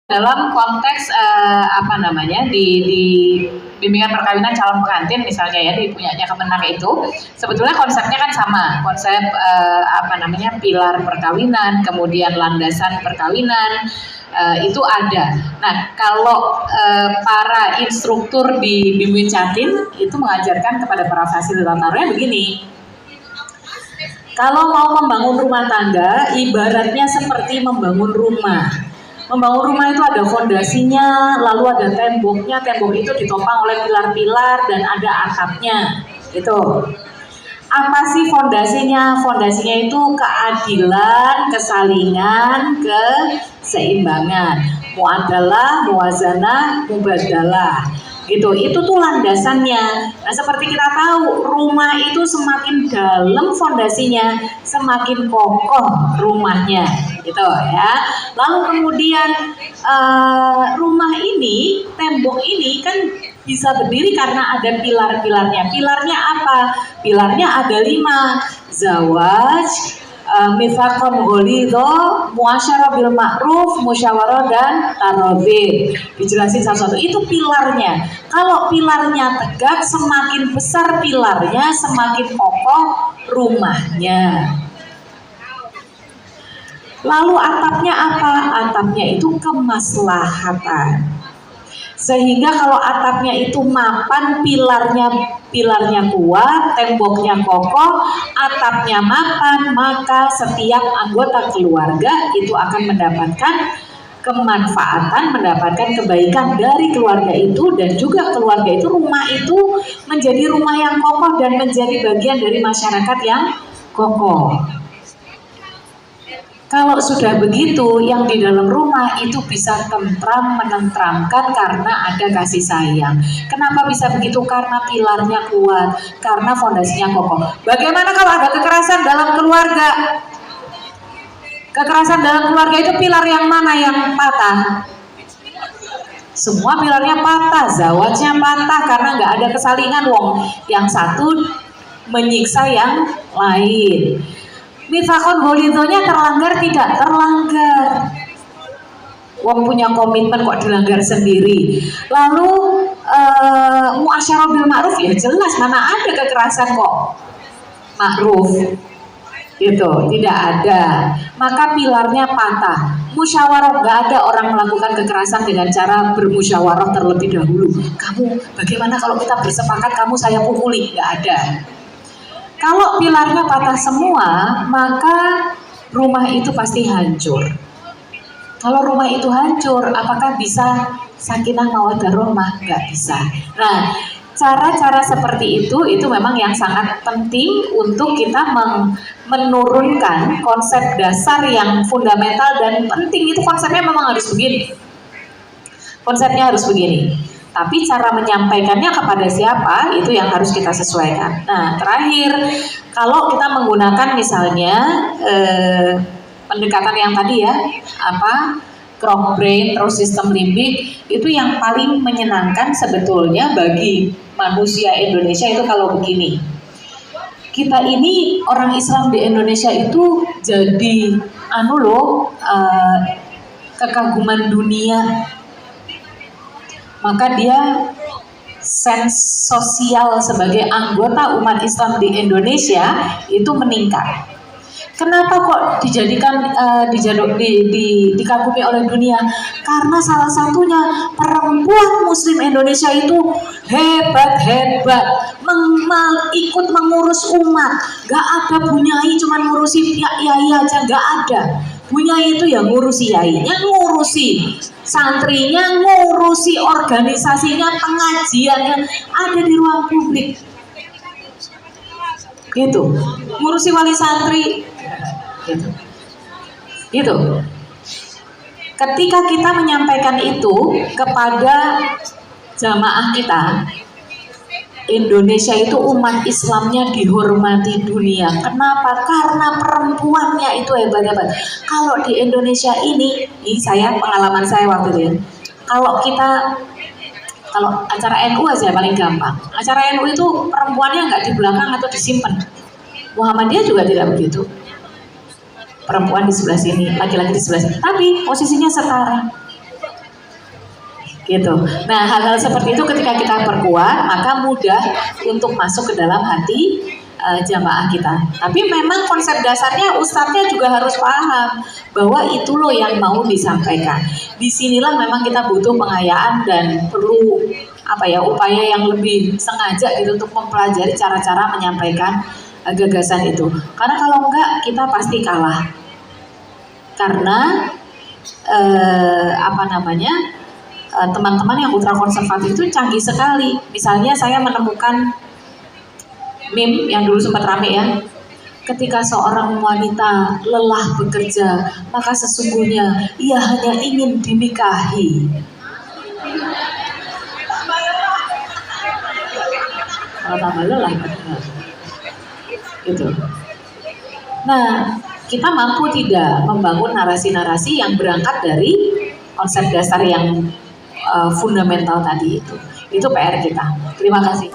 dalam konteks apa namanya di bimbingan perkawinan calon pengantin misalnya ya, di punyanya Kemenak itu sebetulnya konsepnya kan sama, konsep apa namanya pilar perkawinan, kemudian landasan perkawinan itu ada. Nah kalau para instruktur di bimbingan Jatim itu mengajarkan kepada para fasilitatornya begini. Kalau mau membangun rumah tangga, ibaratnya seperti membangun rumah. Membangun rumah itu ada fondasinya, lalu ada temboknya, tembok itu ditopang oleh pilar-pilar dan ada atapnya. Itu. Apa sih fondasinya? Fondasinya itu keadilan, kesalingan, keseimbangan. Muadalah, muwazanah, mubadalah. Gitu. Itu tuh landasannya. Nah, seperti kita tahu, rumah itu semakin dalam fondasinya, semakin kokoh rumahnya. Gitu ya. Lalu kemudian rumah ini, tembok ini kan bisa berdiri karena ada pilar-pilarnya. Pilarnya apa? Pilarnya ada 5. Zawaj, mifakon gholidho, muasyarah bil ma'ruf, musyawarah dan tarodhi. Dijelasin satu-satu. Itu pilarnya. Kalau pilarnya tegak, semakin besar pilarnya, semakin kokoh rumahnya. Lalu atapnya apa? Atapnya itu kemaslahatan. Sehingga kalau atapnya itu mapan, pilarnya kuat, temboknya kokoh, atapnya mapan, maka setiap anggota keluarga itu akan mendapatkan kemanfaatan, mendapatkan kebaikan dari keluarga itu, dan juga keluarga itu, rumah itu menjadi rumah yang kokoh dan menjadi bagian dari masyarakat yang kokoh. Kalau sudah begitu, yang di dalam rumah itu bisa tentram, menentramkan karena ada kasih sayang. Kenapa bisa begitu? Karena pilarnya kuat, karena fondasinya kokoh. Bagaimana kalau ada kekerasan dalam keluarga? Kekerasan dalam keluarga itu pilar yang mana yang patah? Semua pilarnya patah, zawajnya patah karena nggak ada kesalingan. Wong yang satu menyiksa yang lain. Mifakon gholidhonya terlanggar tidak? Terlanggar. Wong punya komitmen kok dilanggar sendiri. Lalu muasyarah bil ma'ruf, ya jelas mana ada kekerasan kok ma'ruf. Gitu, tidak ada. Maka pilarnya patah. Musyawarah, nggak ada orang melakukan kekerasan dengan cara bermusyawarah terlebih dahulu. Kamu bagaimana kalau kita bersepakat kamu saya pukuli? Nggak ada. Kalau pilarnya patah semua, maka rumah itu pasti hancur. Kalau rumah itu hancur, apakah bisa sakinah mawaddah rahmah? Nggak bisa. Nah, cara-cara seperti itu memang yang sangat penting untuk kita menurunkan konsep dasar yang fundamental dan penting. Itu konsepnya memang harus begini. Konsepnya harus begini. Tapi cara menyampaikannya kepada siapa itu yang harus kita sesuaikan. Nah, terakhir, kalau kita menggunakan misalnya pendekatan yang tadi ya, cross brain terus sistem limbik, itu yang paling menyenangkan sebetulnya bagi manusia Indonesia itu kalau begini. Kita ini orang Islam di Indonesia itu jadi kekaguman dunia. Maka dia sense sosial sebagai anggota umat Islam di Indonesia itu meningkat. Kenapa kok dikagumi oleh dunia? Karena salah satunya perempuan Muslim Indonesia itu hebat, ikut mengurus umat. Gak ada bunyai cuma ngurusi yai aja, gak ada. Bunyai itu ya ngurusi yainya, ngurusi santrinya, ngurusi organisasinya, pengajiannya, ada di ruang publik. Gitu. Ngurusi wali santri. Gitu. Ketika kita menyampaikan itu kepada jamaah kita, Indonesia itu umat Islamnya dihormati dunia. Kenapa? Karena perempuannya itu hebat-hebat. Kalau di Indonesia ini pengalaman saya waktu itu ya, kalau acara NU aja paling gampang. Acara NU itu perempuannya nggak di belakang atau disimpan. Muhammadiyah juga tidak begitu. Perempuan di sebelah sini, laki-laki di sebelah sini. Tapi posisinya setara. gitu. Nah, hal-hal seperti itu ketika kita perkuat, maka mudah untuk masuk ke dalam hati jamaah kita. Tapi memang konsep dasarnya ustadznya juga harus paham bahwa itu loh yang mau disampaikan. Disinilah memang kita butuh pengayaan dan perlu upaya yang lebih sengaja gitu untuk mempelajari cara-cara menyampaikan gagasan itu. Karena kalau enggak kita pasti kalah. Karena teman-teman yang ultra konservatif itu canggih sekali. Misalnya saya menemukan meme yang dulu sempat rame ya. Ketika seorang wanita lelah bekerja, maka sesungguhnya ia hanya ingin dinikahi. Kalau tambah lelah, itu. Nah, kita mampu tidak membangun narasi-narasi yang berangkat dari konsep dasar yang fundamental tadi itu. Itu PR kita. Terima kasih.